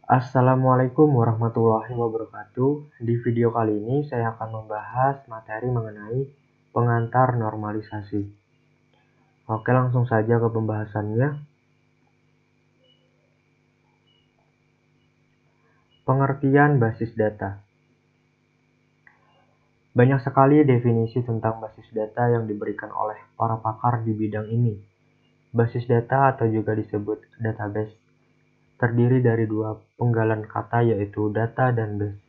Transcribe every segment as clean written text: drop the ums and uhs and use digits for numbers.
Assalamualaikum warahmatullahi wabarakatuh. Di video kali ini saya akan membahas materi mengenai pengantar normalisasi. Oke, langsung saja ke pembahasannya. Pengertian basis data. Banyak sekali definisi tentang basis data yang diberikan oleh para pakar di bidang ini. Basis data atau juga disebut database terdiri dari dua penggalan kata yaitu data dan base,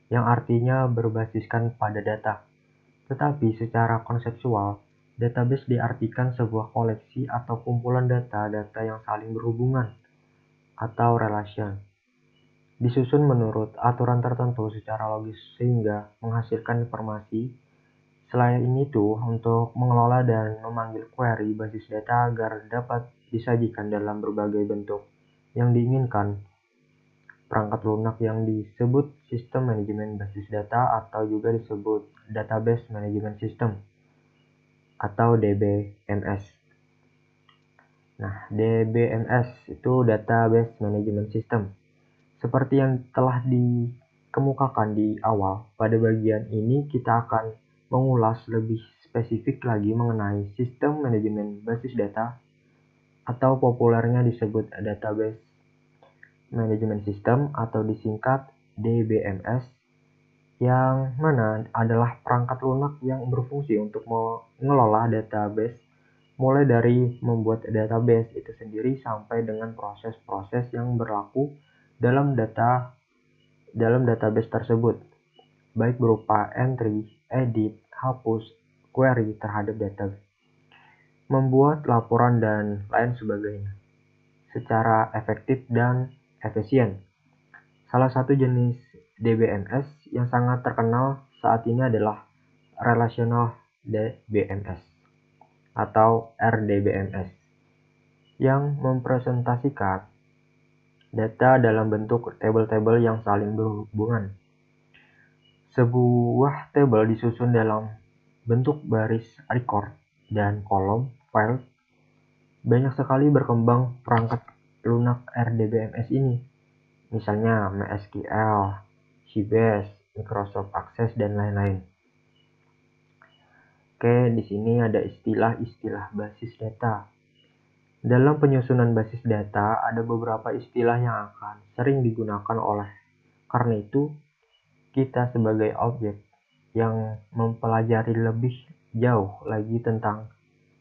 yang artinya berbasiskan pada data. Tetapi secara konseptual, database diartikan sebuah koleksi atau kumpulan data-data yang saling berhubungan atau relation, disusun menurut aturan tertentu secara logis sehingga menghasilkan informasi. Selain itu, untuk mengelola dan memanggil query basis data agar dapat disajikan dalam berbagai bentuk yang diinginkan, perangkat lunak yang disebut sistem manajemen basis data atau juga disebut database management system atau DBMS. Nah, DBMS itu database management system. Seperti yang telah dikemukakan di awal, pada bagian ini kita akan mengulas lebih spesifik lagi mengenai sistem manajemen basis data atau populernya disebut database management system atau disingkat DBMS, yang mana adalah perangkat lunak yang berfungsi untuk mengelola database, mulai dari membuat database itu sendiri sampai dengan proses-proses yang berlaku dalam database tersebut, baik berupa entry, edit, hapus, query terhadap database, membuat laporan dan lain sebagainya secara efektif dan efisien. Salah satu jenis DBMS yang sangat terkenal saat ini adalah Relational DBMS atau RDBMS, yang mempresentasikan data dalam bentuk tabel-tabel yang saling berhubungan. Sebuah tabel disusun dalam bentuk baris record dan kolom file. Banyak sekali berkembang perangkat lunak RDBMS ini, misalnya MySQL, Sybase, Microsoft Access, dan lain-lain. Oke, di sini ada istilah-istilah basis data. Dalam penyusunan basis data, ada beberapa istilah yang akan sering digunakan oleh karena itu, kita sebagai objek yang mempelajari lebih jauh lagi tentang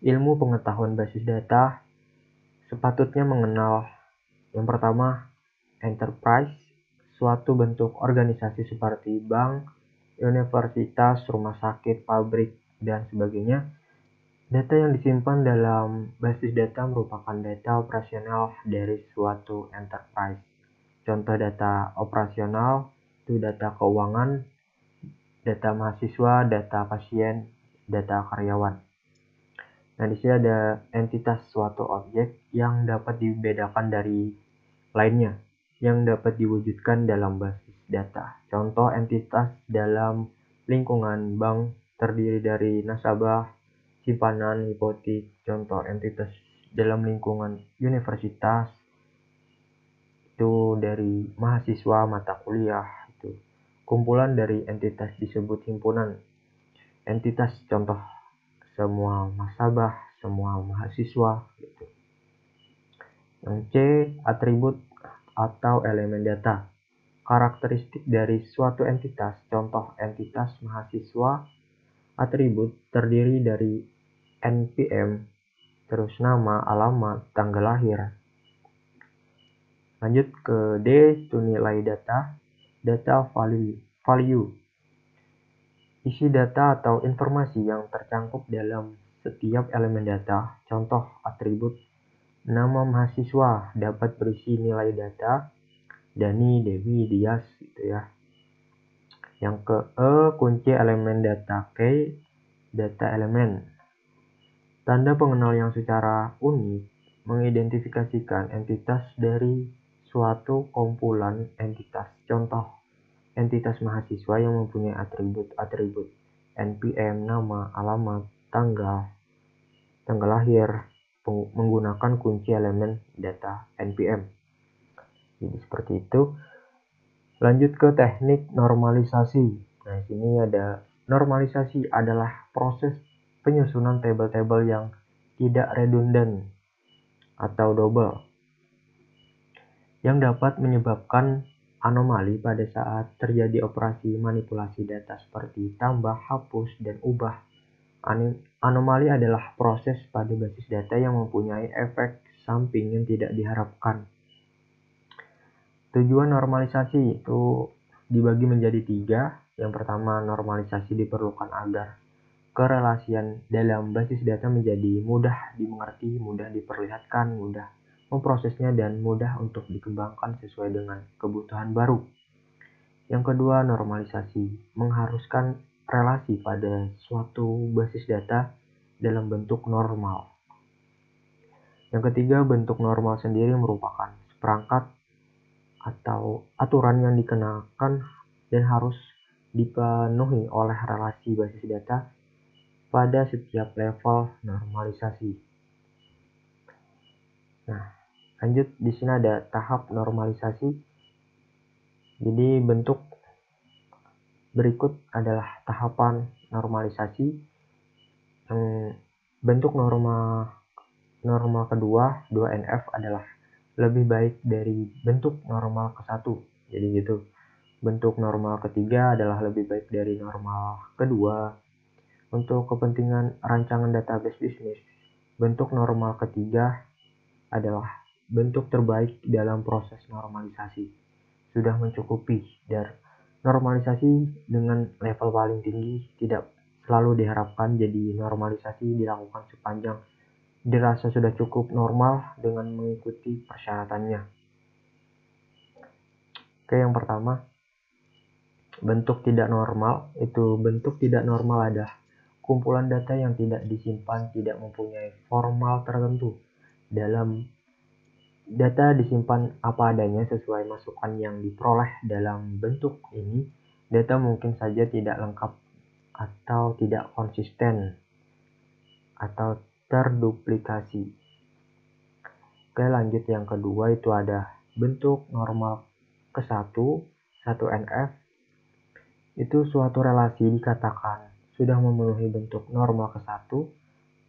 ilmu pengetahuan basis data, sepatutnya mengenal yang pertama, enterprise, suatu bentuk organisasi seperti bank, universitas, rumah sakit, pabrik, dan sebagainya. Data yang disimpan dalam basis data merupakan data operasional dari suatu enterprise. Contoh data operasional itu data keuangan, data mahasiswa, data pasien, data karyawan. Nah, di sini ada entitas suatu objek yang dapat dibedakan dari lainnya, yang dapat diwujudkan dalam basis data. Contoh entitas dalam lingkungan bank terdiri dari nasabah, simpanan, hipotek. Contoh entitas dalam lingkungan universitas itu dari mahasiswa, mata kuliah. Itu kumpulan dari entitas disebut himpunan. Entitas contoh semua nasabah, semua mahasiswa gitu. Yang C, atribut atau elemen data. Karakteristik dari suatu entitas, contoh entitas mahasiswa, atribut terdiri dari NPM, terus nama, alamat, tanggal lahir. Lanjut ke D, itu nilai data, data value. Isi data atau informasi yang tercangkup dalam setiap elemen data, contoh atribut nama mahasiswa dapat berisi nilai data, Dani, Dewi, Dias gitu ya. Yang ke E, kunci elemen data key, data elemen. Tanda pengenal yang secara unik mengidentifikasikan entitas dari suatu kumpulan entitas. Contoh, entitas mahasiswa yang mempunyai atribut NPM, nama, alamat, tanggal lahir menggunakan kunci elemen data NPM. Jadi seperti itu. Lanjut ke teknik normalisasi. Nah, sini ada normalisasi adalah proses penyusunan tabel-tabel yang tidak redundant atau double yang dapat menyebabkan anomali pada saat terjadi operasi manipulasi data seperti tambah, hapus, dan ubah. Anomali adalah proses pada basis data yang mempunyai efek samping yang tidak diharapkan. Tujuan normalisasi itu dibagi menjadi 3. Yang pertama, normalisasi diperlukan agar kerelasian dalam basis data menjadi mudah dimengerti, mudah diperlihatkan, mudah memprosesnya, dan mudah untuk dikembangkan sesuai dengan kebutuhan baru. Yang kedua, normalisasi mengharuskan relasi pada suatu basis data dalam bentuk normal. Yang ketiga, bentuk normal sendiri merupakan seperangkat atau aturan yang dikenakan dan harus dipenuhi oleh relasi basis data pada setiap level normalisasi. Nah, lanjut di sini ada tahap normalisasi. Jadi bentuk berikut adalah tahapan normalisasi. Bentuk norma kedua 2NF adalah lebih baik dari bentuk normal ke-1. Jadi gitu. Bentuk normal ketiga adalah lebih baik dari normal kedua. Untuk kepentingan rancangan database bisnis, bentuk normal ketiga adalah bentuk terbaik dalam proses normalisasi. Sudah mencukupi, dan normalisasi dengan level paling tinggi tidak selalu diharapkan, jadi normalisasi dilakukan sepanjang dirasa sudah cukup normal dengan mengikuti persyaratannya. Oke, yang pertama, bentuk tidak normal. Bentuk tidak normal adalah kumpulan data yang tidak disimpan, tidak mempunyai formal tertentu. Dalam data disimpan apa adanya sesuai masukan yang diperoleh dalam bentuk ini, data mungkin saja tidak lengkap atau tidak konsisten atau terduplikasi. Oke, lanjut yang kedua itu ada bentuk normal ke-1, 1NF. Itu suatu relasi dikatakan sudah memenuhi bentuk normal ke-1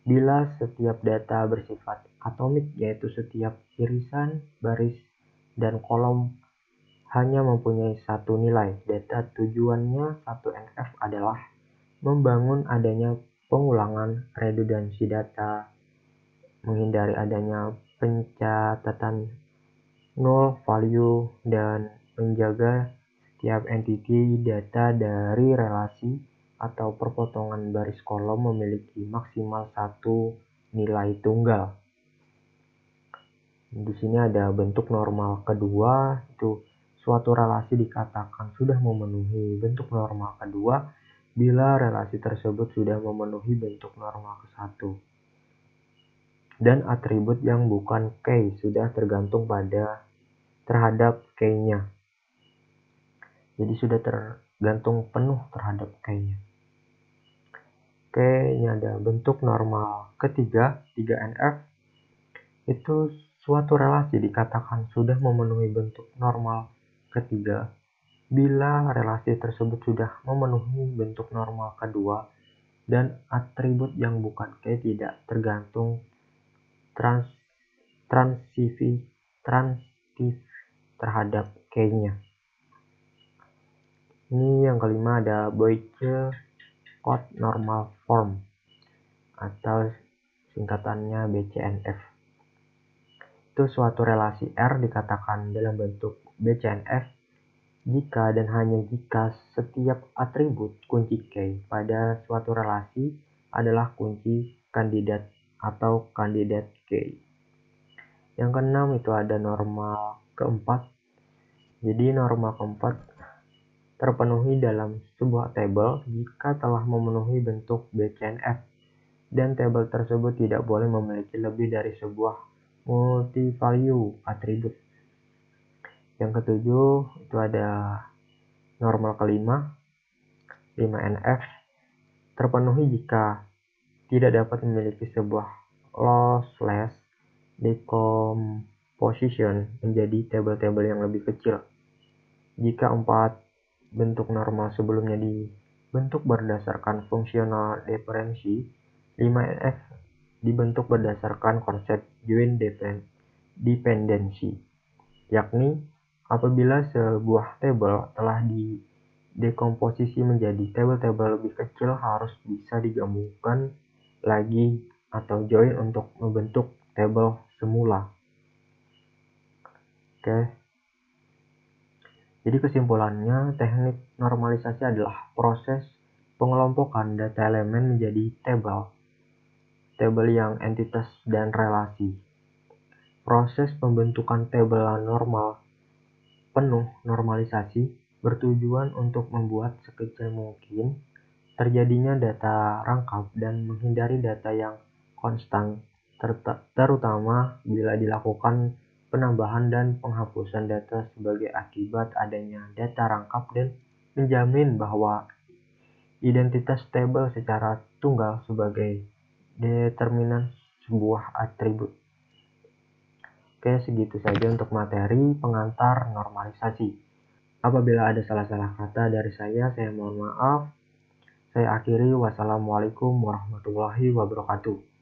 bila setiap data bersifat atomik, yaitu setiap irisan, baris, dan kolom hanya mempunyai satu nilai. Data tujuannya 1NF adalah membangun adanya pengulangan redundansi data, menghindari adanya pencatatan null value, dan menjaga setiap entiti data dari relasi atau perpotongan baris kolom memiliki maksimal satu nilai tunggal. Di sini ada bentuk normal kedua, itu suatu relasi dikatakan sudah memenuhi bentuk normal kedua bila relasi tersebut sudah memenuhi bentuk normal ke-1 dan atribut yang bukan key sudah tergantung terhadap key-nya. Jadi sudah tergantung penuh terhadap key-nya. Oke, ini ada bentuk normal ketiga, 3NF. Itu suatu relasi dikatakan sudah memenuhi bentuk normal ketiga bila relasi tersebut sudah memenuhi bentuk normal kedua dan atribut yang bukan key tidak tergantung transitif terhadap key-nya. Ini yang kelima ada Boyce-Codd Normal Form atau singkatannya BCNF. Itu suatu relasi R dikatakan dalam bentuk BCNF jika dan hanya jika setiap atribut kunci key pada suatu relasi adalah kunci kandidat atau kandidat key. Yang keenam itu ada normal keempat. Jadi normal keempat terpenuhi dalam sebuah tabel jika telah memenuhi bentuk BCNF dan tabel tersebut tidak boleh memiliki lebih dari sebuah multi-value atribut. Yang ketujuh itu ada normal kelima, 5NF, terpenuhi jika tidak dapat memiliki sebuah lossless position menjadi tabel-tabel yang lebih kecil. Jika 4 bentuk normal sebelumnya dibentuk berdasarkan fungsional diferensi, 5F dibentuk berdasarkan konsep joint dependency, yakni apabila sebuah tabel telah didekomposisi menjadi tabel-tabel lebih kecil harus bisa digabungkan lagi atau join untuk membentuk tabel semula. Oke. Jadi kesimpulannya, teknik normalisasi adalah proses pengelompokan data elemen menjadi tabel yang entitas dan relasi. Proses pembentukan tabel normal penuh normalisasi bertujuan untuk membuat sekecil mungkin terjadinya data rangkap dan menghindari data yang konstan, terutama bila dilakukan penambahan dan penghapusan data sebagai akibat adanya data rangkap, dan menjamin bahwa identitas tabel secara tunggal sebagai determinan sebuah atribut. Oke, segitu saja untuk materi pengantar normalisasi. Apabila ada salah-salah kata dari saya mohon maaf. Saya akhiri, wassalamualaikum warahmatullahi wabarakatuh.